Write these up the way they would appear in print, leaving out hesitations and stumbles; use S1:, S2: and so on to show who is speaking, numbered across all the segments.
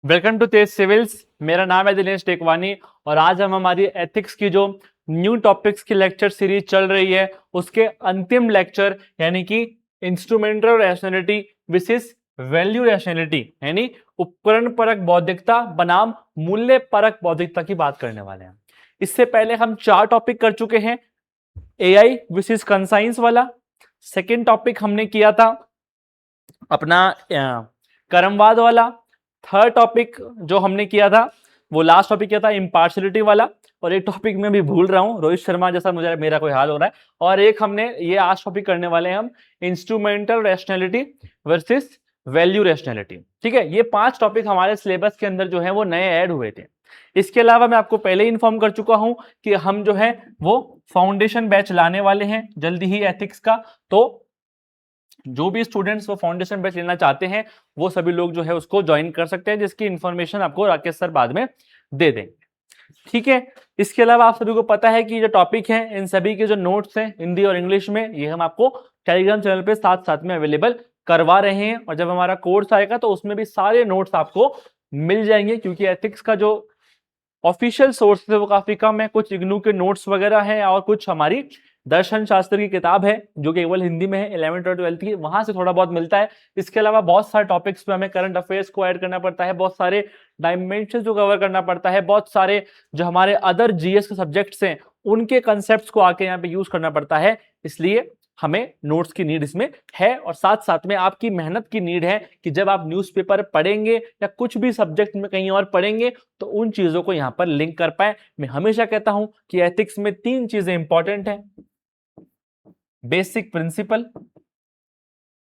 S1: Welcome to Tej civils. मेरा नाम है दिनेश टेकवानी और आज हम हमारी एथिक्स की जो न्यू टॉपिक्स की लेक्चर सीरीज चल रही है उसके अंतिम लेक्चर यानी कि इंस्ट्रूमेंटल रैशनैलिटी विसेस वैल्यू रैशनैलिटी यानी उपकरण परक बौद्धिकता बनाम मूल्य परक बौद्धिकता की बात करने वाले हैं। इससे पहले हम 4 टॉपिक कर चुके हैं। एआई विसेस कंसाइंस वाला सेकेंड टॉपिक हमने किया था अपना कर्मवाद वाला। थर्ड टॉपिक जो हमने किया था वो लास्ट टॉपिक किया था इम्पार्शलिटी वाला। और एक टॉपिक में भी भूल रहा हूं, रोहित शर्मा जैसा मुझे मेरा कोई हाल हो रहा है। और एक हमने ये आज टॉपिक करने वाले हैं हम instrumental rationality versus value rationality. ठीक है, ये 5 टॉपिक हमारे सिलेबस के अंदर जो है वो नए ऐड हुए थे। इसके अलावा मैं आपको पहले ही इन्फॉर्म कर चुका हूं कि हम जो है वो फाउंडेशन बैच लाने वाले हैं जल्दी ही एथिक्स का। तो जो भी स्टूडेंट्स वो फाउंडेशन बैच लेना चाहते हैं वो सभी लोग जो है उसको ज्वाइन कर सकते हैं, जिसकी इंफॉर्मेशन आपको राकेश सर बाद में दे देंगे। ठीक है, इसके अलावा आप सभी को पता है कि जो टॉपिक है इन सभी के जो नोट्स हैं हिंदी और इंग्लिश में ये हम आपको टेलीग्राम चैनल पे साथ साथ में अवेलेबल करवा रहे हैं। और जब हमारा कोर्स आएगा तो उसमें भी सारे नोट्स आपको मिल जाएंगे, क्योंकि एथिक्स का जो ऑफिशियल सोर्स है वो काफी कम है। कुछ इग्नू के नोट्स वगैरह हैं और कुछ हमारी दर्शन शास्त्र की किताब है जो केवल हिंदी में है 11th और 12th की, वहां से थोड़ा बहुत मिलता है। इसके अलावा बहुत सारे टॉपिक्स पे हमें करंट अफेयर्स को ऐड करना पड़ता है, बहुत सारे डायमेंशन को कवर करना पड़ता है, बहुत सारे जो हमारे अदर जीएस के सब्जेक्ट्स हैं उनके कंसेप्ट को आके यहाँ पे यूज करना पड़ता है। इसलिए हमें नोट्स की नीड इसमें है और साथ साथ में आपकी मेहनत की नीड है कि जब आप न्यूज़पेपर पढ़ेंगे या कुछ भी सब्जेक्ट में कहीं और पढ़ेंगे तो उन चीजों को यहां पर लिंक कर पाए। मैं हमेशा कहता हूं कि एथिक्स में 3 चीजें इंपॉर्टेंट हैं: बेसिक प्रिंसिपल,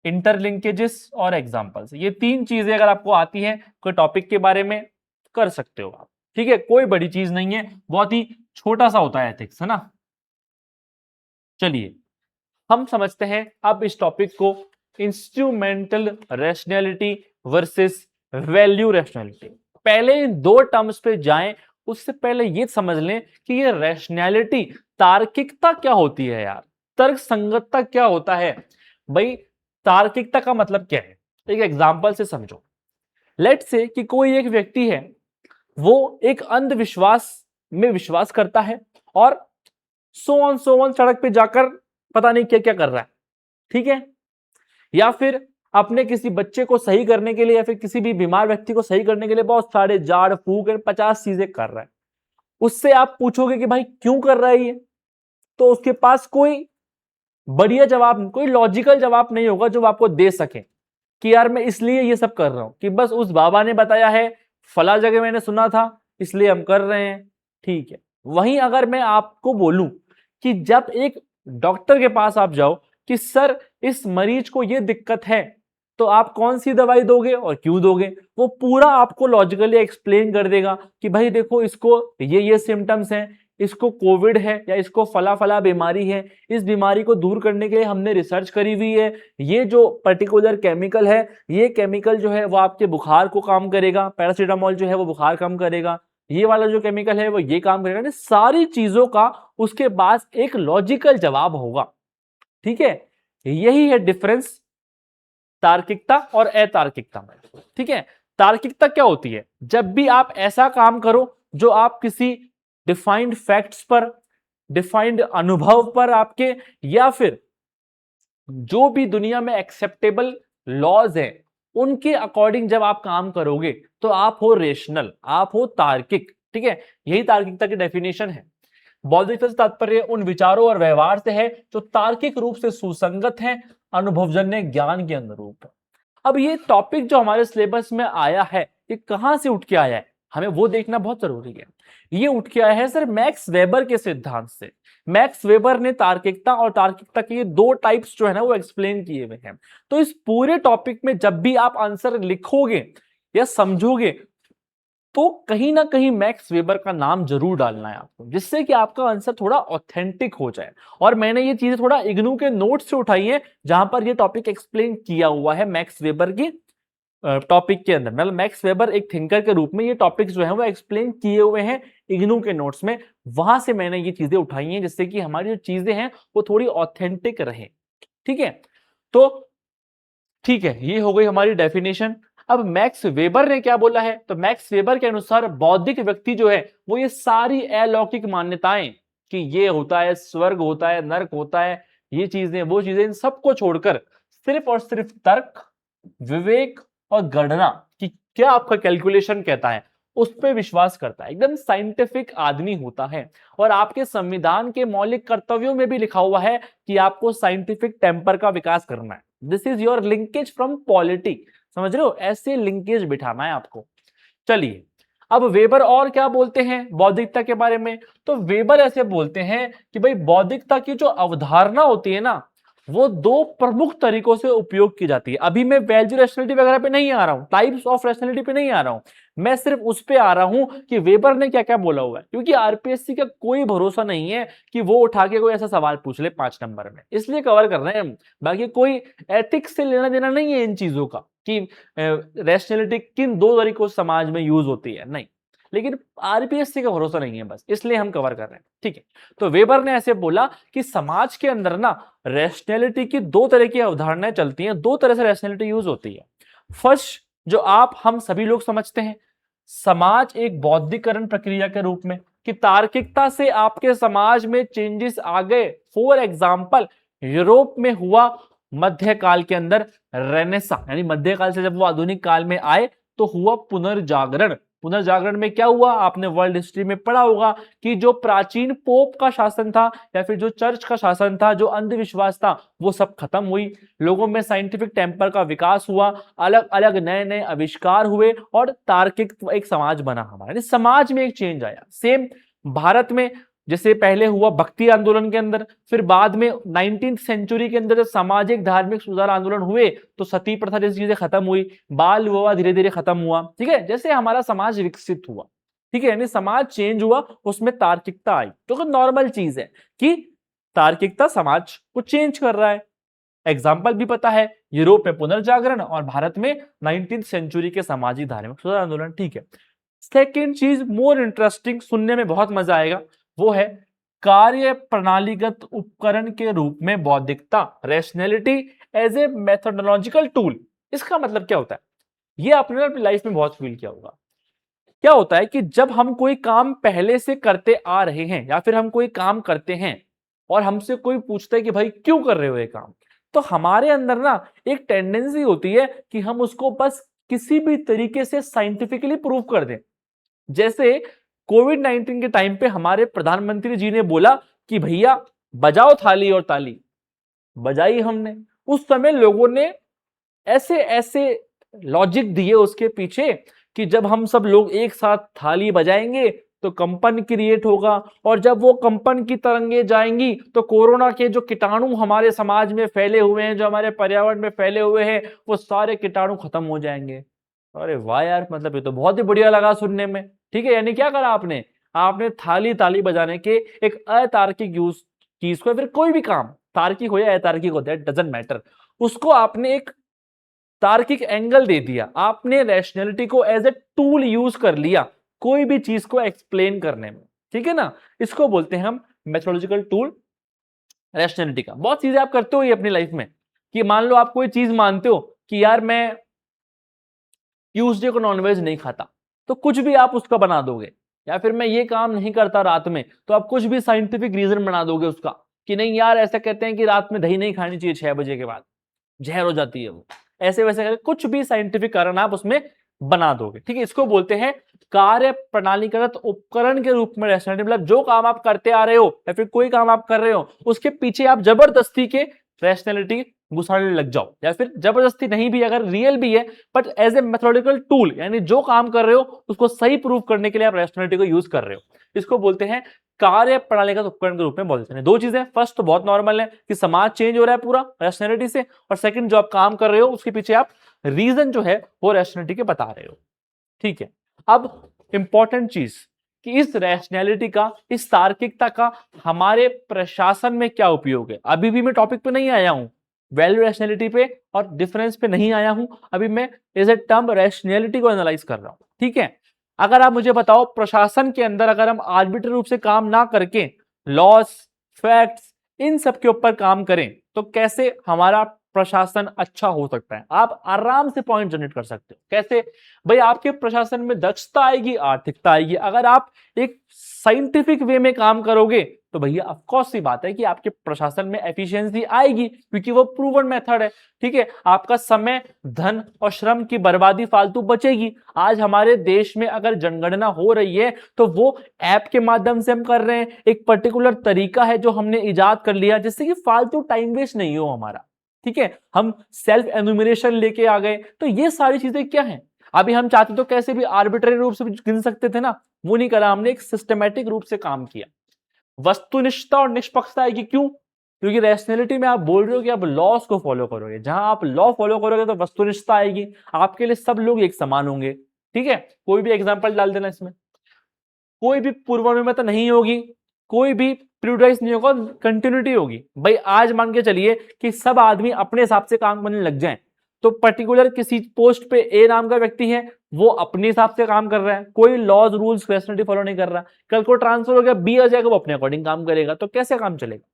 S1: इंटरलिंकेजेस और एग्जांपल्स। ये 3 चीजें अगर आपको आती हैं कोई टॉपिक के बारे में कर सकते हो आप। ठीक है, कोई बड़ी चीज नहीं है, बहुत ही छोटा सा होता है एथिक्स, है ना। चलिए हम समझते हैं अब इस टॉपिक को instrumental rationality versus value rationality. पहले इन 2 टर्म्स पे जाएं उससे पहले ये समझ लें कि ये रैशनैलिटी तार्किकता क्या होती है यार, तर्क संगतता क्या होता है। भाई तार्किकता का मतलब क्या है, एक एग्जांपल से समझो। लेट्स से कि कोई एक व्यक्ति है वो एक अंधविश्वास में विश्वास करता है और सो ऑन सड़क पे जाकर पता नहीं क्या क्या कर रहा है। ठीक है, या फिर अपने किसी बच्चे को सही करने के लिए या फिर किसी भी बीमार व्यक्ति को सही करने के लिए बहुत सारे झाड़ फूक 50 चीजें कर रहा है। उससे आप पूछोगे कि भाई क्यों कर रहा है ये, तो उसके पास कोई बढ़िया जवाब, कोई लॉजिकल जवाब नहीं होगा जो आपको दे सके कि यार मैं इसलिए ये सब कर रहा हूं कि बस उस बाबा ने बताया है, फला जगह मैंने सुना था इसलिए हम कर रहे हैं। ठीक है, वहीं अगर मैं आपको बोलूं कि जब एक डॉक्टर के पास आप जाओ कि सर इस मरीज को ये दिक्कत है, तो आप कौन सी दवाई दोगे और क्यों दोगे, वो पूरा आपको लॉजिकली एक्सप्लेन कर देगा कि भाई देखो इसको ये सिम्टम्स हैं, इसको कोविड है या इसको फला फला बीमारी है, इस बीमारी को दूर करने के लिए हमने रिसर्च करी हुई है, ये जो पर्टिकुलर केमिकल है ये केमिकल जो है वो आपके बुखार को काम करेगा, पैरासीटामोल जो है वो बुखार कम करेगा, ये वाला जो केमिकल है वो ये काम करेगा। सारी चीजों का उसके पास एक लॉजिकल जवाब होगा। ठीक है, यही है डिफरेंस तार्किकता और अतार्किकता में। ठीक है, तार्किकता क्या होती है, जब भी आप ऐसा काम करो जो आप किसी डिफाइंड फैक्ट्स पर, डिफाइंड अनुभव पर आपके, या फिर जो भी दुनिया में एक्सेप्टेबल लॉज हैं उनके अकॉर्डिंग जब आप काम करोगे तो आप हो रेशनल, आप हो तार्किक। ठीक है, यही तार्किकता की डेफिनेशन है। बौद्धिकता से तात्पर्य उन विचारों और व्यवहार से है जो तार्किक रूप से सुसंगत हैं, अनुभवजन्य ज्ञान के अनुरूप। अब ये टॉपिक जो हमारे सिलेबस में आया है ये कहां से उठ के आया है, हमें वो देखना बहुत जरूरी है। ये उठ के आया है सर मैक्स वेबर के सिद्धांत से। मैक्स वेबर ने तार्किकता और तार्किकता के ये 2 टाइप्स जो है ना वो एक्सप्लेन किए हुए हैं। तो इस पूरे टॉपिक में जब भी आप आंसर लिखोगे या समझोगे तो कहीं ना कहीं मैक्स वेबर का नाम जरूर डालना है आपको, जिससे कि आपका आंसर थोड़ा ऑथेंटिक हो जाए। और मैंने ये चीजें थोड़ा इग्नू के नोट्स से उठाई हैं जहां पर ये टॉपिक एक्सप्लेन किया हुआ है मैक्स वेबर की टॉपिक के अंदर। मतलब मैक्स वेबर एक थिंकर के रूप में ये टॉपिक्स जो है वो एक्सप्लेन किए हुए हैं इग्नू के नोट्स में, वहां से मैंने ये चीजें उठाई हैं जिससे कि हमारी जो चीजें हैं वो थोड़ी ऑथेंटिक रहे। ठीक है, तो ठीक है, ये हो गई हमारी डेफिनेशन। अब मैक्स वेबर ने क्या बोला है, तो मैक्स वेबर के अनुसार बौद्धिक व्यक्ति जो है वो ये सारी अलौकिक मान्यताएं कि ये होता है, स्वर्ग होता है, नरक होता है, ये चीजें वो चीजें, इन सबको छोड़कर सिर्फ और सिर्फ तर्क, विवेक और गणना कि क्या आपका कैलकुलेशन कहता है उस पर विश्वास करता है। एकदम साइंटिफिक आदमी होता है। और आपके संविधान के मौलिक कर्तव्यों में भी लिखा हुआ है कि आपको साइंटिफिक टेम्पर का विकास करना है। This is your linkage from polity, समझ रहे हो, ऐसे लिंकेज बिठाना है आपको। चलिए, अब वेबर और क्या बोलते हैं बौद्धिकता के बारे में, तो वेबर ऐसे बोलते हैं कि भाई बौद्धिकता की जो अवधारणा होती है ना, वो दो प्रमुख तरीकों से उपयोग की जाती है। अभी मैं वैल्यू रैशनैलिटी वगैरह पे नहीं आ रहा हूं, टाइप्स ऑफ रैशनैलिटी पे नहीं आ रहा हूं, मैं सिर्फ उस पे आ रहा हूं कि वेबर ने क्या क्या बोला हुआ है, क्योंकि आरपीएससी का कोई भरोसा नहीं है कि वो उठा के कोई ऐसा सवाल पूछ ले 5 नंबर में, इसलिए कवर कर रहे हैं हम। बाकी कोई एथिक्स से लेना देना नहीं है इन चीजों का कि रैशनैलिटी किन दो तरीकों से समाज में यूज होती है, नहीं, लेकिन आरपीएससी का भरोसा नहीं है, बस इसलिए हम कवर कर रहे हैं। ठीक है, तो वेबर ने ऐसे बोला कि समाज के अंदर ना रैशनैलिटी की दो तरह की अवधारणाएं चलती हैं, दो तरह से रैशनैलिटी यूज होती है। फर्स्ट, जो आप हम सभी लोग समझते हैं, समाज एक बौद्धिकरण प्रक्रिया के रूप में, कि तार्किकता से आपके समाज में चेंजेस आ गए। फॉर एग्जाम्पल, यूरोप में हुआ मध्यकाल के अंदर रेनेसा, यानी मध्यकाल से जब वो आधुनिक काल में आए तो हुआ पुनर्जागरण। पुनर्जागरण में क्या हुआ, आपने वर्ल्ड हिस्ट्री में पढ़ा होगा कि जो प्राचीन पोप का शासन था या फिर जो चर्च का शासन था, जो अंधविश्वास था, वो सब खत्म हुई। लोगों में साइंटिफिक टेम्पर का विकास हुआ, अलग अलग नए नए आविष्कार हुए और तार्किक एक समाज बना हमारा, समाज में एक चेंज आया। सेम भारत में जैसे पहले हुआ भक्ति आंदोलन के अंदर, फिर बाद में 19th सेंचुरी के अंदर जब सामाजिक धार्मिक सुधार आंदोलन हुए तो सती प्रथा जैसी चीजें खत्म हुई, बाल विवाह धीरे धीरे खत्म हुआ। ठीक है, जैसे हमारा समाज विकसित हुआ, ठीक है, यानी समाज चेंज हुआ, उसमें तार्किकता आई, तो नॉर्मल चीज है कि तार्किकता समाज को चेंज कर रहा है। एग्जाम्पल भी पता है, यूरोप में पुनर्जागरण और भारत में 19th सेंचुरी के सामाजिक धार्मिक सुधार आंदोलन। ठीक है, सेकेंड चीज मोर इंटरेस्टिंग, सुनने में बहुत मजा आएगा, वो है कार्य प्रणालीगत उपकरण के रूप में बौद्धिकता, rationality as a methodological tool. इसका मतलब क्या होता है, ये आपने अपनी लाइफ में बहुत फील किया होगा। क्या होता है कि जब हम कोई काम पहले से करते आ रहे हैं या फिर हम कोई काम करते हैं और हमसे कोई पूछता है कि भाई क्यों कर रहे हो ये काम, तो हमारे अंदर ना एक टेंडेंसी होती है कि हम उसको बस किसी भी तरीके से साइंटिफिकली प्रूव कर दें। जैसे कोविड-19 के टाइम पे हमारे प्रधानमंत्री जी ने बोला कि भैया बजाओ थाली और ताली, बजाई हमने। उस समय लोगों ने ऐसे ऐसे लॉजिक दिए उसके पीछे कि जब हम सब लोग एक साथ थाली बजाएंगे तो कंपन क्रिएट होगा, और जब वो कंपन की तरंगे जाएंगी तो कोरोना के जो कीटाणु हमारे समाज में फैले हुए हैं, जो हमारे पर्यावरण में फैले हुए हैं, वो सारे कीटाणु खत्म हो जाएंगे। अरे वाह यार, मतलब ये तो बहुत ही बढ़िया लगा सुनने में। ठीक है, यानी क्या करा आपने, आपने थाली ताली बजाने के एक अतार्किक यूज चीज को, फिर कोई भी काम तार्किक हो या अतार्किक हो, दैट डजंट मैटर, उसको आपने एक तार्किक एंगल दे दिया। आपने रैशनैलिटी को एज ए टूल यूज कर लिया कोई भी चीज को एक्सप्लेन करने में। ठीक है ना, इसको बोलते हैं हम मेथोडोलॉजिकल टूल रैशनैलिटी का। बहुत चीजें आप करते हो ये अपनी लाइफ में, कि मान लो आप कोई चीज मानते हो कि यार मैं ट्यूसडे को नॉनवेज नहीं खाता, तो कुछ भी आप उसका बना दोगे। या फिर मैं ये काम नहीं करता रात में, तो आप कुछ भी साइंटिफिक रीजन बना दोगे उसका, कि नहीं यार ऐसा कहते हैं कि रात में दही नहीं खानी चाहिए 6 बजे के बाद, जहर हो जाती है वो, ऐसे वैसे कुछ भी साइंटिफिक कारण आप उसमें बना दोगे। ठीक है, इसको बोलते हैं कार्य प्रणालीगत उपकरण के रूप में रैशनैलिटी। मतलब जो काम आप करते आ रहे हो या फिर कोई काम आप कर रहे हो, उसके पीछे आप जबरदस्ती के रैशनैलिटी घुसाने लग जाओ, या फिर जबरदस्ती नहीं भी, अगर रियल भी है but as a methodological tool, यानी जो काम कर रहे हो उसको सही प्रूव करने के लिए आप रैशनैलिटी को यूज कर रहे हो। इसको बोलते हैं कार्य प्रणालीगत उपकरण के रूप में बोलते हैं। दो चीजें, फर्स्ट तो बहुत नॉर्मल है कि समाज चेंज हो रहा है पूरा रैशनैलिटी से, और सेकंड जो आप काम कर रहे हो उसके पीछे आप रीजन जो है वो रैशनैलिटी के बता रहे हो। ठीक है, अब इंपॉर्टेंट चीज कि इस रैशनैलिटी का, इस तार्किकता का हमारे प्रशासन में क्या उपयोग है। अभी भी मैं टॉपिक पे नहीं आया हूं, वैल्यू रैशनैलिटी पे और डिफरेंस पे नहीं आया हूं, अभी मैं एज ए टर्म रैशनैलिटी को एनालाइज कर रहा हूं। ठीक है, अगर आप मुझे बताओ प्रशासन के अंदर अगर हम आर्बिट्ररी रूप से काम ना करके लॉस, फैक्ट्स, इन सब के ऊपर काम करें तो कैसे हमारा प्रशासन अच्छा हो सकता है। आप आराम से पॉइंट जनरेट कर सकते हो। कैसे भाई? आपके प्रशासन में दक्षता आएगी, आर्थिकता आएगी। अगर आप एक साइंटिफिक वे में काम करोगे तो भैया ऑफकोर्स सी बात है कि आपके प्रशासन में एफिशिएंसी आएगी, क्योंकि वो प्रूवन मेथड है। ठीक है, आपका समय, धन और श्रम की बर्बादी फालतू बचेगी। आज हमारे देश में अगर जनगणना हो रही है तो वो ऐप के माध्यम से हम कर रहे हैं। एक पर्टिकुलर तरीका है जो हमने इजाद कर लिया, जिससे कि फालतू टाइम वेस्ट नहीं हो हमारा। ठीक है, हम सेल्फ एनुमरेशन लेके आ गए। तो ये सारी चीजें क्या है? अभी हम चाहते तो कैसे भी आर्बिट्ररी रूप से भी गिन सकते थे ना, वो नहीं करा हमने, एक सिस्टमेटिक रूप से काम किया। वस्तुनिष्ठता और निष्पक्षता आएगी। क्यों? क्योंकि रैशनैलिटी में आप बोल रहे हो कि आप लॉस को फॉलो करोगे। जहां आप लॉ फॉलो करोगे तो वस्तुनिष्ठता आएगी, आपके लिए सब लोग एक समान होंगे। ठीक है, कोई भी एग्जांपल डाल देना इसमें। कोई भी पूर्वानुमति नहीं होगी, कोई भी प्रियोरिटाइज नहीं होगा, कंटिन्यूटी होगी। भाई आज मान के चलिए कि सब आदमी अपने हिसाब से काम करने लग जाएं, तो पर्टिकुलर किसी पोस्ट पे ए नाम का व्यक्ति है, वो अपने हिसाब से काम कर रहा है, कोई लॉज रूल्स रैशनैलिटी फॉलो नहीं कर रहा। कल को ट्रांसफर हो गया, बी आ जाएगा, वो अपने अकॉर्डिंग काम करेगा, तो कैसे काम चलेगा?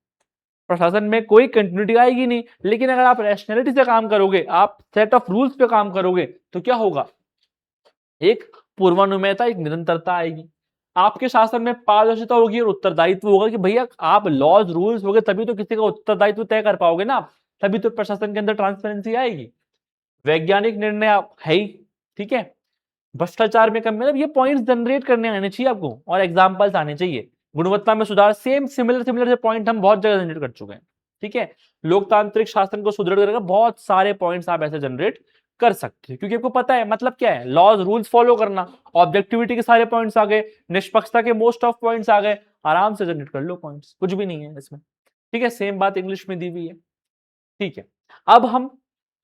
S1: प्रशासन में कोई कंटिन्यूटी आएगी नहीं। लेकिन अगर आप रैशनैलिटी से काम करोगे, आप सेट ऑफ रूल्स पे काम करोगे, तो क्या होगा? एक पूर्वानुमेयता, एक निरंतरता आएगी। आपके शासन में पारदर्शिता होगी और उत्तरदायित्व होगा कि भैया आप लॉज रूल्स होगे तभी तो किसी का उत्तरदायित्व तय कर पाओगे ना आप, तभी तो प्रशासन के अंदर ट्रांसपेरेंसी आएगी। वैज्ञानिक निर्णय है ही। ठीक है, भ्रष्टाचार में कम, मतलब ये पॉइंट्स जनरेट करने आने चाहिए आपको और एग्जांपल्स आने चाहिए। गुणवत्ता में सुधार, सेम सिमिलर से पॉइंट हम बहुत जगह जनरेट कर चुके हैं। ठीक है, लोकतांत्रिक शासन को सुदृढ़ करेगा, बहुत सारे पॉइंट्स आप ऐसे जनरेट कर सकते हैं, क्योंकि आपको पता है मतलब क्या है, लॉज रूल्स फॉलो करना। ऑब्जेक्टिविटी के सारे पॉइंट्स आ गए, निष्पक्षता के मोस्ट ऑफ पॉइंट्स आ गए, आराम से जनरेट कर लो पॉइंट्स, कुछ भी नहीं है इसमें। ठीक है, सेम बात इंग्लिश में दी हुई है। ठीक है, अब हम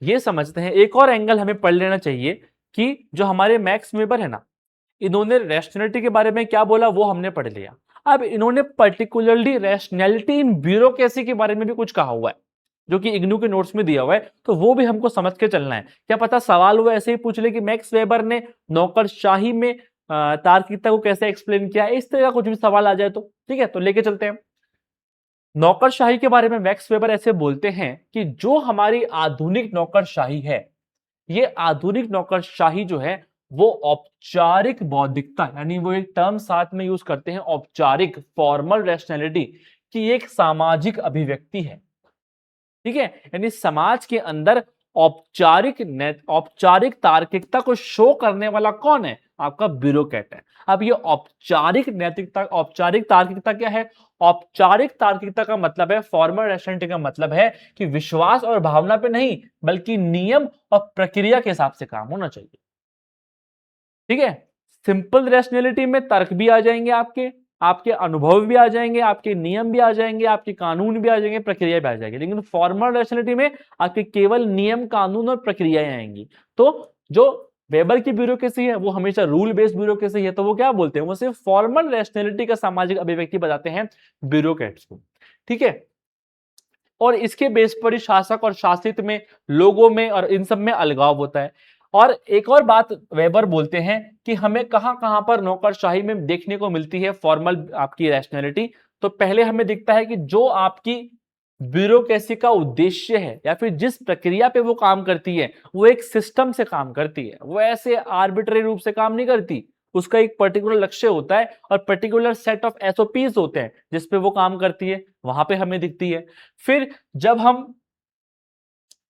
S1: ये समझते हैं, एक और एंगल हमें पढ़ लेना चाहिए कि जो हमारे मैक्स वेबर है ना, इन्होंने रैशनैलिटी के बारे में क्या बोला वो हमने पढ़ लिया। अब इन्होंने पर्टिकुलरली रैशनैलिटी इन ब्यूरोक्रेसी के बारे में भी कुछ कहा हुआ है, जो कि इग्नू के नोट्स में दिया हुआ है, तो वो भी हमको समझ के चलना है। क्या पता सवाल वो ऐसे ही पूछ ले कि मैक्स वेबर ने नौकरशाही में तार्किकता को कैसे एक्सप्लेन किया, इस तरह का कुछ भी सवाल आ जाए तो। ठीक है, तो लेके चलते हैं। नौकरशाही के बारे में मैक्स वेबर ऐसे बोलते हैं कि जो हमारी आधुनिक नौकरशाही है, ये आधुनिक नौकरशाही जो है वो औपचारिक बौद्धिकता, यानी वो एक टर्म साथ में यूज करते हैं, औपचारिक, फॉर्मल रैशनैलिटी की एक सामाजिक अभिव्यक्ति है। ठीक है, यानी समाज के अंदर औपचारिक तार्किकता को शो करने वाला कौन है? आपका ब्यूरोक्रेट है। अब ये औपचारिक नैतिकता, औपचारिक तार्किकता क्या है? औपचारिक तार्किकता का मतलब है, फॉर्मल रैशनैलिटी का मतलब है कि विश्वास और भावना पे नहीं, बल्कि नियम और प्रक्रिया के हिसाब से काम होना चाहिए। ठीक है, सिंपल रैशनैलिटी में तर्क भी आ जाएंगे, आपके आपके अनुभव भी आ जाएंगे, आपके नियम भी आ जाएंगे, आपके कानून भी आ जाएंगे, प्रक्रिया भी आ जाएगी। लेकिन फॉर्मल रैशनैलिटी में आपके केवल नियम, कानून और प्रक्रियाएं आएंगी। तो जो वेबर की ब्यूरोक्रेसी है वो हमेशा रूल बेस्ड ब्यूरोक्रेसी है, तो वो क्या बोलते हैं? वो सिर्फ फॉर्मल रैशनैलिटी का सामाजिक अभिव्यक्ति बताते हैं ब्यूरोक्रेट्स को। ठीक है, और इसके बेस पर ही शासक और शासित में, लोगों में और इन सब में अलगाव होता है। और एक और बात वेबर बोलते हैं कि हमें कहां कहां पर नौकरशाही में देखने को मिलती है फॉर्मल आपकी रैशनैलिटी। तो पहले हमें दिखता है कि जो आपकी ब्यूरोक्रेसी का उद्देश्य है या फिर जिस प्रक्रिया पे वो काम करती है, वो एक सिस्टम से काम करती है, वो ऐसे आर्बिट्ररी रूप से काम नहीं करती। उसका एक पर्टिकुलर लक्ष्य होता है और पर्टिकुलर सेट ऑफ एसओपीज होते हैं जिसपे वो काम करती है, वहां पे हमें दिखती है। फिर जब हम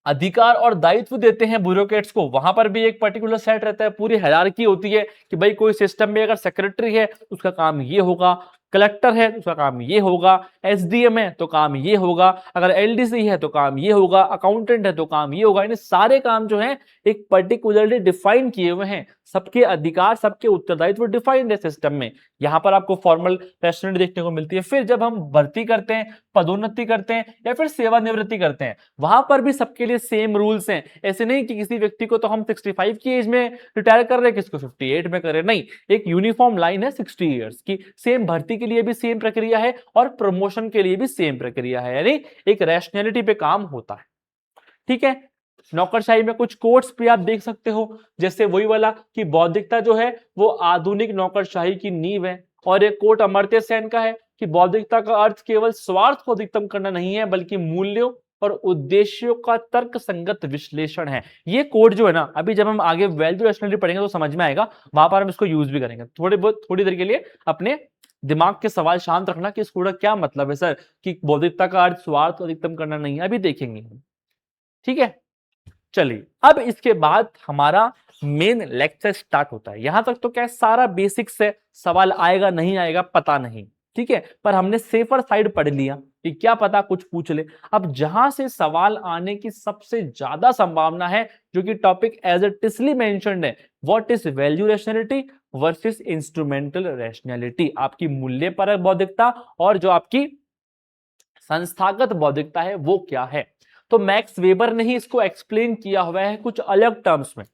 S1: अधिकार और दायित्व देते हैं ब्यूरोक्रेट्स को, वहां पर भी एक पर्टिकुलर सेट रहता है, पूरी हायरार्की होती है कि भाई कोई सिस्टम में अगर सेक्रेटरी है तो उसका काम ये होगा, कलेक्टर है तो उसका काम ये होगा, एसडीएम है तो काम ये होगा, अगर एलडीसी है तो काम ये होगा, अकाउंटेंट है तो काम ये होगा। यानी सारे काम जो है एक पर्टिकुलरली डिफाइन किए हुए हैं, सबके अधिकार, सबके उत्तरदायित्व डिफाइंड है सिस्टम में। यहां पर आपको फॉर्मल रैशनैलिटी देखने को मिलती है। फिर जब हम भर्ती करते हैं, पदोन्नति करते हैं या फिर सेवानिवृत्ति करते हैं, वहां पर भी सबके लिए सेम रूल्स हैं। ऐसे नहीं कि किसी व्यक्ति को तो हम 65 की एज में रिटायर कर रहे हैं, किसको 58 में कर रहे हैं, नहीं, एक यूनिफॉर्म लाइन है 60 ईयर्स की। सेम भर्ती के लिए भी सेम प्रक्रिया है और प्रमोशन के लिए भी सेम प्रक्रिया है, यानी एक रैशनैलिटी पे काम होता है। ठीक है, नौकरशाही में कुछ कोट्स भी आप देख सकते हो, जैसे वही वाला कि बौद्धिकता जो है वो आधुनिक नौकरशाही की नींव है। और एक कोट अमर्त्य सेन का है कि बौद्धिकता का अर्थ केवल स्वार्थ को अधिकतम करना नहीं है, बल्कि मूल्यों, और उद्देश्यों का तर्क संगत विश्लेषण है। ये कोड जो है ना, अभी जब हम आगे वैल्यू रैशनैलिटी पढ़ेंगे तो समझ में आएगा, वहां पर हम इसको यूज भी करेंगे। थोड़ी देर के लिए अपने दिमाग के सवाल शांत रखना कि इस कोड का क्या मतलब है सर, कि बौद्धिकता का अर्थ स्वार्थ अधिकतम करना नहीं है, अभी देखेंगे। ठीक है, चलिए अब इसके बाद हमारा मेन लेक्चर स्टार्ट होता है। यहां तक तो क्या सारा बेसिक्स है, सवाल आएगा नहीं आएगा पता नहीं, ठीक है, पर हमने सेफर साइड पढ़ लिया कि क्या पता कुछ पूछ ले। अब जहां से सवाल आने की सबसे ज्यादा संभावना है, जो कि topic as it easily mentioned है, what is value rationality versus instrumental rationality, आपकी मूल्यपरक बौद्धिकता और जो आपकी संस्थागत बौद्धिकता है वो क्या है। तो मैक्स वेबर ने ही इसको एक्सप्लेन किया हुआ है कुछ अलग टर्म्स में।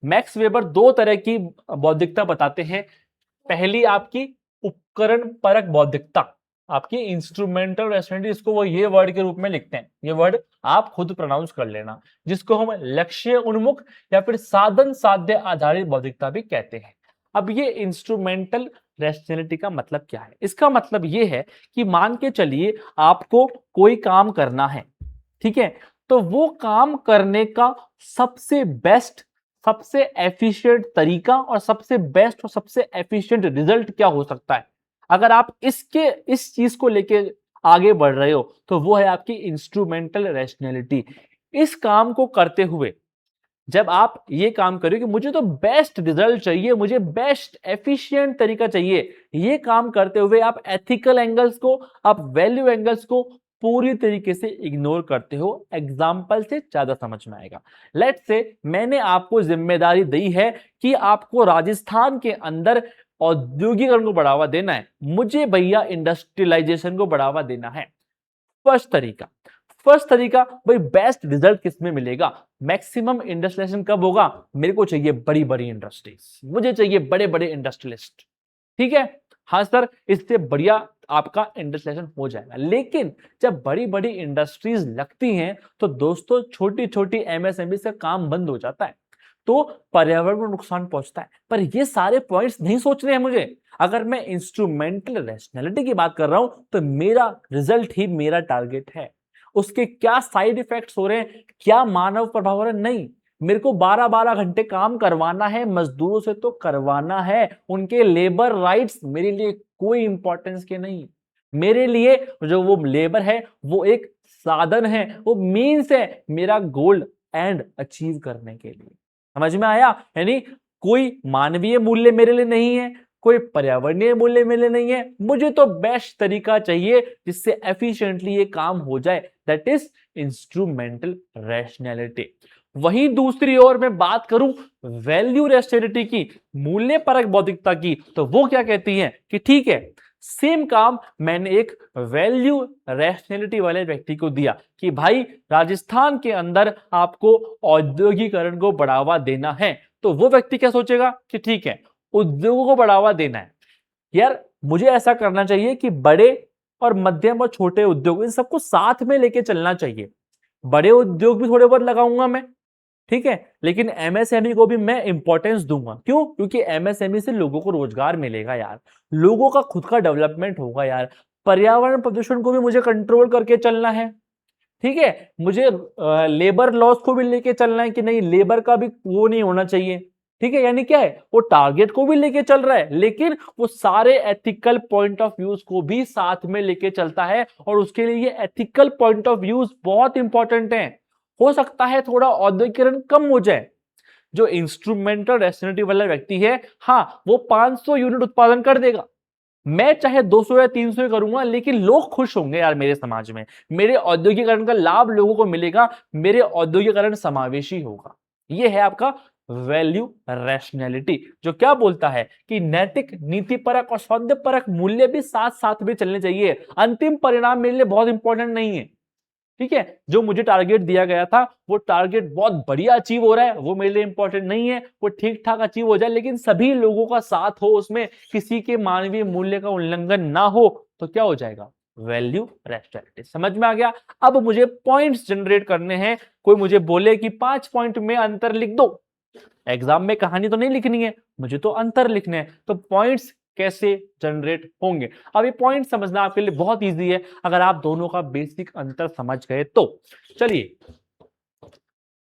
S1: मैक्स वेबर दो तरह की बौद्धिकता बताते हैं। पहली आपकी उपकरण परक बौद्धिकता, आपकी इंस्ट्रूमेंटल रैशनैलिटी, इसको वो ये वर्ड के रूप में लिखते हैं, ये वर्ड आप खुद प्रोनाउंस कर लेना, जिसको हम लक्ष्य उन्मुख या फिर साधन साध्य आधारित बौद्धिकता भी कहते हैं। अब ये इंस्ट्रूमेंटल रैशनैलिटी का मतलब क्या है? इसका मतलब ये है कि मान के चलिए आपको कोई काम करना है, ठीक है, तो वो काम करने का सबसे बेस्ट, सबसे एफिशिएंट तरीका और सबसे बेस्ट और सबसे एफिशिएंट रिजल्ट क्या हो सकता है, अगर आप इस चीज को लेके आगे बढ़ रहे हो तो वो है आपकी इंस्ट्रूमेंटल रैशनैलिटी। इस काम को करते हुए जब आप ये काम करो कि मुझे तो बेस्ट रिजल्ट चाहिए, मुझे बेस्ट एफिशिएंट तरीका चाहिए, ये काम करते हुए आप एथिकल एंगल्स को, आप वैल्यू एंगल्स को पूरी तरीके से इग्नोर करते हो। एग्जाम्पल से ज्यादा समझ में आएगा। लेट्स से मैंने आपको जिम्मेदारी दी है कि आपको राजस्थान के अंदर औद्योगिकरण को बढ़ावा देना है, मुझे भैया इंडस्ट्रियलाइजेशन को बढ़ावा देना है। फर्स्ट तरीका भाई, बेस्ट रिजल्ट किसमें मिलेगा, मैक्सिमम इंडस्ट्रियलाइजेशन कब होगा, मेरे को चाहिए बड़ी बड़ी इंडस्ट्रीज, मुझे चाहिए बड़े बड़े इंडस्ट्रियलिस्ट, ठीक है, हाँ सर, इससे बढ़िया आपका इंडस्ट्रियलाइजेशन हो जाएगा। लेकिन जब बड़ी बड़ी इंडस्ट्रीज लगती हैं तो दोस्तों छोटी छोटी एमएसएमई से काम बंद हो जाता है, तो पर्यावरण को नुकसान पहुंचता है। पर ये सारे पॉइंट्स नहीं सोचने हैं मुझे। अगर मैं इंस्ट्रूमेंटल रैशनैलिटी की बात कर रहा हूं तो मेरा रिजल्ट ही मेरा टारगेट है, उसके क्या साइड इफेक्ट्स हो रहे हैं, क्या मानव प्रभाव हो रहा है, नहीं, मेरे को 12-12 घंटे काम करवाना है, मजदूरों से तो करवाना है, उनके लेबर राइट्स मेरे लिए कोई इंपॉर्टेंस के नहीं। मेरे लिए जो वो लेबर है वो एक साधन है, वो मीन्स है मेरा गोल एंड अचीव करने के लिए। समझ में आया? यानी कोई मानवीय मूल्य मेरे लिए नहीं है, कोई पर्यावरणीय मूल्य मेरे लिए नहीं है, मुझे तो बेस्ट तरीका चाहिए जिससे एफिशिएंटली ये काम हो जाए, दैट इज इंस्ट्रूमेंटल रैशनैलिटी। वहीं दूसरी ओर मैं बात करूं वैल्यू रैशनैलिटी की, मूल्य परक बौद्धिकता की, तो वो क्या कहती है कि ठीक है, सेम काम मैंने एक वैल्यू रैशनैलिटी वाले व्यक्ति को दिया कि भाई राजस्थान के अंदर आपको औद्योगिकरण को बढ़ावा देना है, तो वो व्यक्ति क्या सोचेगा कि ठीक है, उद्योगों को बढ़ावा देना है, यार मुझे ऐसा करना चाहिए कि बड़े और मध्यम और छोटे उद्योग इन सबको साथ में लेके चलना चाहिए। बड़े उद्योग भी थोड़े बहुत लगाऊंगा मैं, ठीक है, लेकिन एमएसएमई को भी मैं इंपॉर्टेंस दूंगा। क्यों? क्योंकि एमएसएमई से लोगों को रोजगार मिलेगा यार, लोगों का खुद का डेवलपमेंट होगा यार, पर्यावरण प्रदूषण को भी मुझे कंट्रोल करके चलना है, ठीक है, मुझे लेबर लॉस को भी लेके चलना है कि नहीं, लेबर का भी वो नहीं होना चाहिए, ठीक है, यानी क्या है, वो टारगेट को भी लेके चल रहा है लेकिन वो सारे एथिकल पॉइंट ऑफ व्यूज को भी साथ में लेके चलता है, और उसके लिए ये एथिकल पॉइंट ऑफ व्यूज बहुत इंपॉर्टेंट है। हो सकता है थोड़ा औद्योगिकरण कम हो जाए, जो इंस्ट्रूमेंटल रैशनैलिटी वाला व्यक्ति है, हाँ वो 500 यूनिट उत्पादन कर देगा, मैं चाहे 200 या 300 करूंगा, लेकिन लोग खुश होंगे यार मेरे समाज में, मेरे औद्योगिकरण का लाभ लोगों को मिलेगा, मेरे औद्योगिकरण समावेशी होगा। यह है आपका वैल्यू रैशनैलिटी, जो क्या बोलता है कि नैतिक, नीतिपरक और सौदेपरक मूल्य भी साथ साथ में चलने चाहिए। अंतिम परिणाम मेरे लिए बहुत इंपॉर्टेंट नहीं है, ठीक है, जो मुझे टारगेट दिया गया था वो टारगेट बहुत बढ़िया अचीव हो रहा है वो मेरे लिए इंपॉर्टेंट नहीं है, वो ठीक ठाक अचीव हो जाए लेकिन सभी लोगों का साथ हो उसमें, किसी के मानवीय मूल्य का उल्लंघन ना हो, तो क्या हो जाएगा, वैल्यू रैशनैलिटी। समझ में आ गया? अब मुझे पॉइंट्स जनरेट करने हैं। कोई मुझे बोले कि 5 पॉइंट में अंतर लिख दो, एग्जाम में कहानी तो नहीं लिखनी है, मुझे तो अंतर लिखने हैं, तो पॉइंट्स कैसे जनरेट होंगे। अब ये पॉइंट समझना आपके लिए बहुत इजी है अगर आप दोनों का बेसिक अंतर समझ गए तो। चलिए,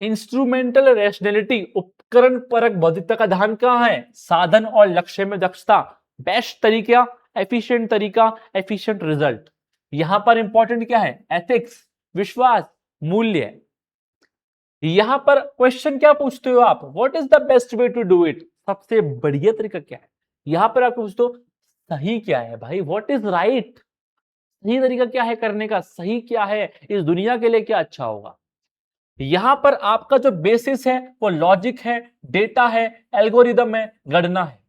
S1: इंस्ट्रूमेंटल रैशनैलिटी उपकरण परक बौद्धिकता का ध्यान कहां है? साधन और लक्ष्य में दक्षता, बेस्ट तरीका, एफिशिएंट तरीका, एफिशिएंट रिजल्ट। यहां पर इंपॉर्टेंट क्या है? एथिक्स, विश्वास, मूल्य। यहां पर क्वेश्चन क्या पूछते हो आप? What is the best way to do it? सबसे बढ़िया तरीका क्या है? यहां पर आप पूछते हो सही क्या है भाई, व्हाट इज राइट, सही तरीका क्या है करने का, सही क्या है, इस दुनिया के लिए क्या अच्छा होगा। यहां पर आपका जो बेसिस है वो लॉजिक है, डेटा है, एल्गोरिदम है, गणना है।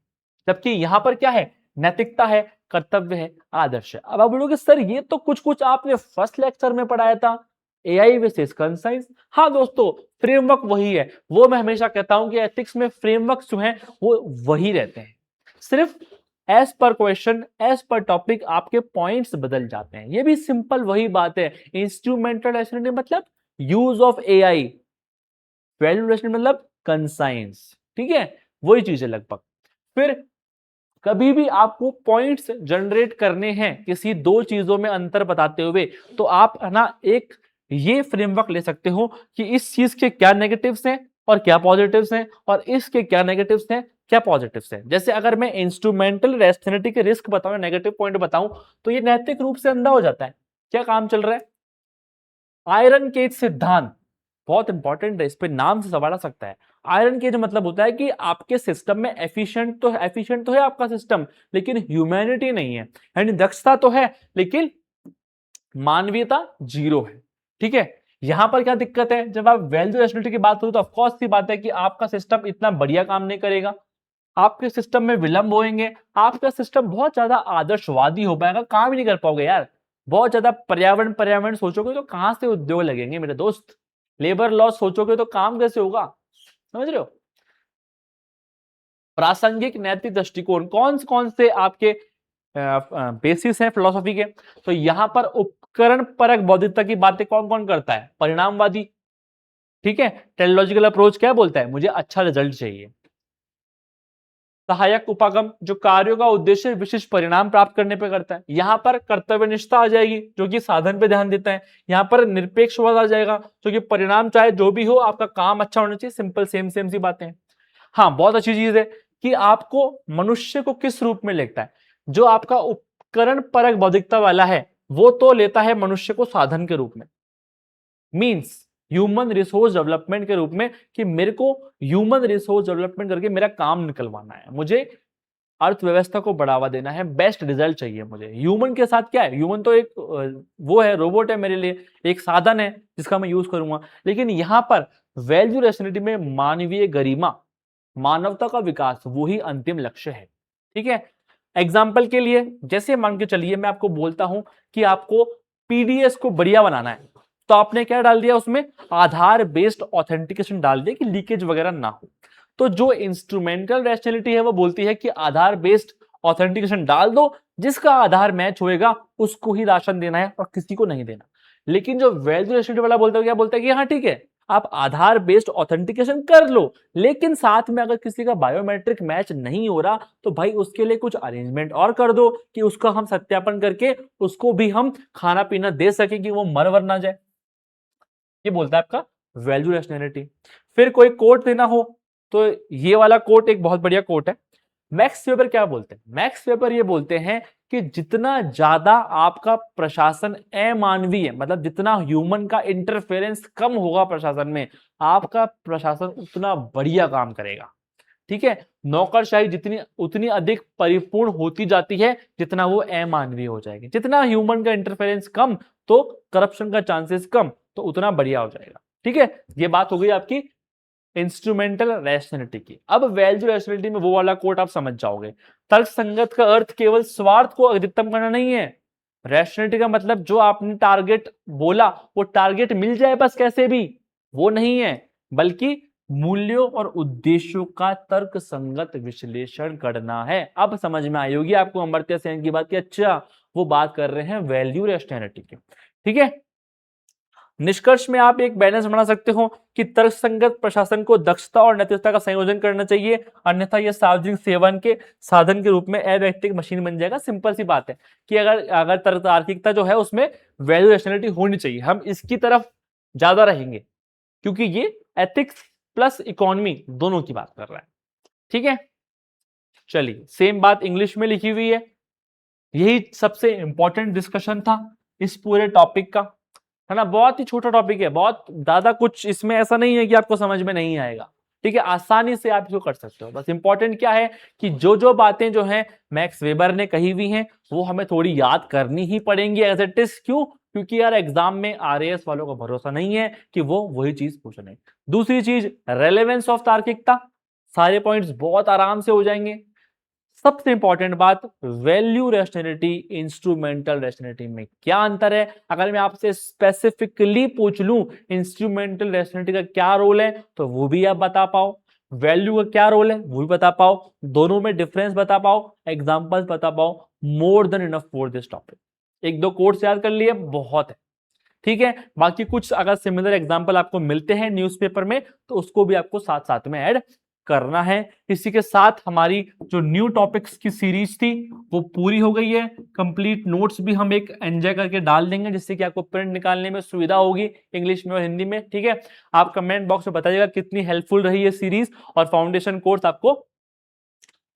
S1: जबकि यहां पर क्या है? नैतिकता है, कर्तव्य है, आदर्श है। अब आप बोलोगे सर ये तो कुछ कुछ आपने फर्स्ट लेक्चर में पढ़ाया था, एआई वर्सेस कंसाइंस। हाँ दोस्तों, फ्रेमवर्क वही है। वो मैं हमेशा कहता हूं कि एथिक्स में फ्रेमवर्क जो है वो वही रहते हैं, सिर्फ as per question, as per topic आपके पॉइंट्स बदल जाते हैं। ये भी सिंपल वही बात है। इंस्ट्रूमेंटल रैशनैलिटी मतलब use of AI, value rationality मतलब कंसाइंस। ठीक है, वही चीज है लगभग। फिर कभी भी आपको पॉइंट्स जनरेट करने हैं किसी दो चीजों में अंतर बताते हुए, तो आप है ना एक ये फ्रेमवर्क ले सकते हो कि इस चीज के क्या नेगेटिव्स हैं और क्या पॉजिटिव्स हैं, और इसके क्या नेगेटिव्स हैं क्या पॉजिटिव्स हैं। जैसे अगर मैं इंस्ट्रूमेंटल रैशनैलिटी के रिस्क बताऊं, नेगेटिव पॉइंट बताऊं, तो ये नैतिक रूप से अंधा हो जाता है। क्या काम चल रहा है? आयरन केज सिद्धांत बहुत इंपॉर्टेंट है, इस पे नाम से सवाल आ सकता है। आयरन केज मतलब होता है कि आपके सिस्टम में एफिशिएंट तो है आपका सिस्टम, लेकिन ह्यूमैनिटी नहीं है, यानी दक्षता तो है लेकिन मानवीयता जीरो है। ठीक है, यहां पर क्या दिक्कत है? जब आप वैल्यू रैशनैलिटी की बात करो तो ऑफकोर्स सी बात है कि आपका सिस्टम इतना बढ़िया काम नहीं करेगा, आपके सिस्टम में विलंब होंगे, आपका सिस्टम बहुत ज्यादा आदर्शवादी हो पाएगा, काम ही नहीं कर पाओगे यार। बहुत ज्यादा पर्यावरण पर्यावरण सोचोगे तो कहां से उद्योग लगेंगे मेरे दोस्त? लेबर लॉस सोचोगे तो काम कैसे होगा? समझ रहे हो? प्रासंगिक नैतिक दृष्टिकोण कौन से आपके बेसिस हैं फिलोसॉफी के? तो यहां पर उपकरण परक बौद्धिकता की बातें कौन कौन करता है? परिणामवादी। ठीक है, टेक्नोलॉजिकल अप्रोच क्या बोलता है? मुझे अच्छा रिजल्ट चाहिए। सहायक उपागम जो कार्यों का उद्देश्य विशिष्ट परिणाम प्राप्त करने पे करता है। यहां पर कर्तव्यनिष्ठता आ जाएगी जो कि साधन पे ध्यान देता है। यहां पर निरपेक्षवाद आ जाएगा जो कि परिणाम चाहे जो भी हो आपका काम अच्छा होना चाहिए। सिंपल सेम सेम सी बातें हैं। हाँ, बहुत अच्छी चीज है कि आपको मनुष्य को किस रूप में लेता है। जो आपका उपकरण परक बौद्धिकता वाला है वो तो लेता है मनुष्य को साधन के रूप में, मींस ह्यूमन रिसोर्स डेवलपमेंट के रूप में, कि मेरे को ह्यूमन रिसोर्स डेवलपमेंट करके मेरा काम निकलवाना है, मुझे अर्थव्यवस्था को बढ़ावा देना है, बेस्ट रिजल्ट चाहिए मुझे। ह्यूमन के साथ क्या है? ह्यूमन तो एक वो है, रोबोट है मेरे लिए, एक साधन है जिसका मैं यूज करूंगा। लेकिन यहां पर वैल्यू रैशनैलिटी में मानवीय गरिमा, मानवता का विकास वो ही अंतिम लक्ष्य है। ठीक है, एग्जाम्पल के लिए जैसे मान के चलिए मैं आपको बोलता हूं कि आपको पीडीएस को बढ़िया बनाना है, तो आपने क्या डाल दिया उसमें? आधार बेस्ड ऑथेंटिकेशन डाल दिया कि लीकेज वगैरह ना हो। तो जो इंस्ट्रूमेंटल रैशनैलिटी है वो बोलती है कि आधार बेस्ड ऑथेंटिकेशन डाल दो, जिसका आधार मैच होएगा उसको ही राशन देना है और किसी को नहीं देना। लेकिन जो वैल्यू रैशनैलिटी वाला बोलता है क्या बोलता है कि हाँ ठीक है, आप आधार बेस्ड ऑथेंटिकेशन कर लो, लेकिन साथ में अगर किसी का बायोमेट्रिक मैच नहीं हो रहा तो भाई उसके लिए कुछ अरेंजमेंट और कर दो कि उसका हम सत्यापन करके उसको भी हम खाना पीना दे सके कि वो मर वर ना जाए। ये बोलता है आपका वैल्यू रैशनैलिटी। फिर कोई कोट देना हो तो ये वाला कोट एक बहुत बढ़िया कोट है। मैक्स वेबर क्या बोलते हैं? मैक्स वेबर ये बोलते हैं कि जितना ज्यादा आपका प्रशासन अमानवीय, मतलब जितना ह्यूमन का इंटरफेरेंस कम होगा प्रशासन में, आपका प्रशासन उतना बढ़िया काम करेगा। ठीक है, नौकरशाही जितनी उतनी अधिक परिपूर्ण होती जाती है जितना वो अमानवीय हो जाएगी। जितना ह्यूमन का इंटरफेरेंस कम तो करप्शन का चांसेस कम, तो उतना बढ़िया हो जाएगा। ठीक है, ये बात हो गई आपकी इंस्ट्रूमेंटल रैशनैलिटी की। अब वैल्यू रैशनैलिटी में वो वाला कोट आप समझ जाओगे। तर्क संगत का अर्थ केवल स्वार्थ को अधिकतम करना नहीं है। रैशनैलिटी का मतलब जो आपने टारगेट बोला वो टारगेट मिल जाए बस कैसे भी, वो नहीं है, बल्कि मूल्यों और उद्देश्यों का तर्क संगत विश्लेषण करना है। अब समझ में आई होगी आपको अमर्त्य सेन की बात की, अच्छा वो बात कर रहे हैं वैल्यू रैशनैलिटी की। ठीक है, निष्कर्ष में आप एक बैलेंस बना सकते हो कि तर्कसंगत प्रशासन को दक्षता और नैतिकता का संयोजन करना चाहिए, अन्यथा यह सार्वजनिक सेवन के साधन के रूप में अवैयक्तिक मशीन बन जाएगा। सिंपल सी बात है कि अगर तार्किकता जो है उसमें वैल्यू रैशनैलिटी होनी चाहिए, हम इसकी तरफ ज्यादा रहेंगे क्योंकि ये एथिक्स प्लस इकोनॉमी दोनों की बात कर रहा है। ठीक है, चलिए सेम बात इंग्लिश में लिखी हुई है। यही सबसे इंपॉर्टेंट डिस्कशन था इस पूरे टॉपिक का, है ना। बहुत ही छोटा टॉपिक है, बहुत ज्यादा कुछ इसमें ऐसा नहीं है कि आपको समझ में नहीं आएगा। ठीक है, आसानी से आप इसको कर सकते हो। बस इंपॉर्टेंट क्या है कि जो जो बातें जो है मैक्स वेबर ने कही हुई हैं वो हमें थोड़ी याद करनी ही पड़ेंगी एज इट इज। क्यों? क्योंकि यार एग्जाम में आरएएस वालों को भरोसा नहीं है कि वो वही चीज पूछ रहे हैं। दूसरी चीज रेलेवेंस ऑफ तार्किकता, सारे पॉइंट्स बहुत आराम से हो जाएंगे। सबसे इंपॉर्टेंट बात वैल्यू रैशनैलिटी इंस्ट्रूमेंटल रैशनैलिटी में क्या अंतर है। अगर मैं आपसे स्पेसिफिकली पूछ लूं इंस्ट्रूमेंटल रैशनैलिटी का क्या रोल है तो वो भी आप बता पाओ, वैल्यू का क्या रोल है वो भी बता पाओ, दोनों में डिफरेंस बता पाओ, एग्जांपल्स बता पाओ। More than enough for this topic. एक दो कोर्स याद कर लिए बहुत है। ठीक है, बाकी कुछ अगर सिमिलर एग्जांपल आपको मिलते हैं न्यूज़पेपर में तो उसको भी आपको साथ साथ में ऐड करना है। इसी के साथ हमारी जो न्यू टॉपिक्स की सीरीज थी वो पूरी हो गई है। कंप्लीट नोट्स भी हम एक एंजॉय करके डाल देंगे जिससे कि आपको प्रिंट निकालने में सुविधा होगी इंग्लिश में और हिंदी में। ठीक है, आप कमेंट बॉक्स में बताइएगा कितनी हेल्पफुल रही है सीरीज और फाउंडेशन कोर्स आपको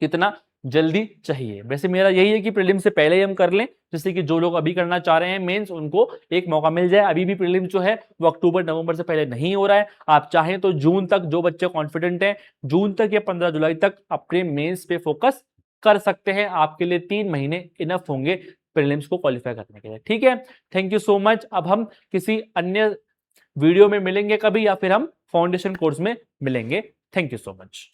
S1: कितना जल्दी चाहिए। वैसे मेरा यही है कि प्रीलिम से पहले ही हम कर लें जिससे कि जो लोग अभी करना चाह रहे हैं मेंस उनको एक मौका मिल जाए। अभी भी प्रीलिम जो है वो अक्टूबर नवंबर से पहले नहीं हो रहा है। आप चाहें तो जून तक, जो बच्चे कॉन्फिडेंट हैं जून तक या 15 जुलाई तक अपने मेंस पे फोकस कर सकते हैं। आपके लिए 3 महीने इनफ होंगे प्रीलिम्स को क्वालिफाई करने के लिए। ठीक है, थैंक यू सो मच। अब हम किसी अन्य वीडियो में मिलेंगे कभी या फिर हम फाउंडेशन कोर्स में मिलेंगे। Thank you so much.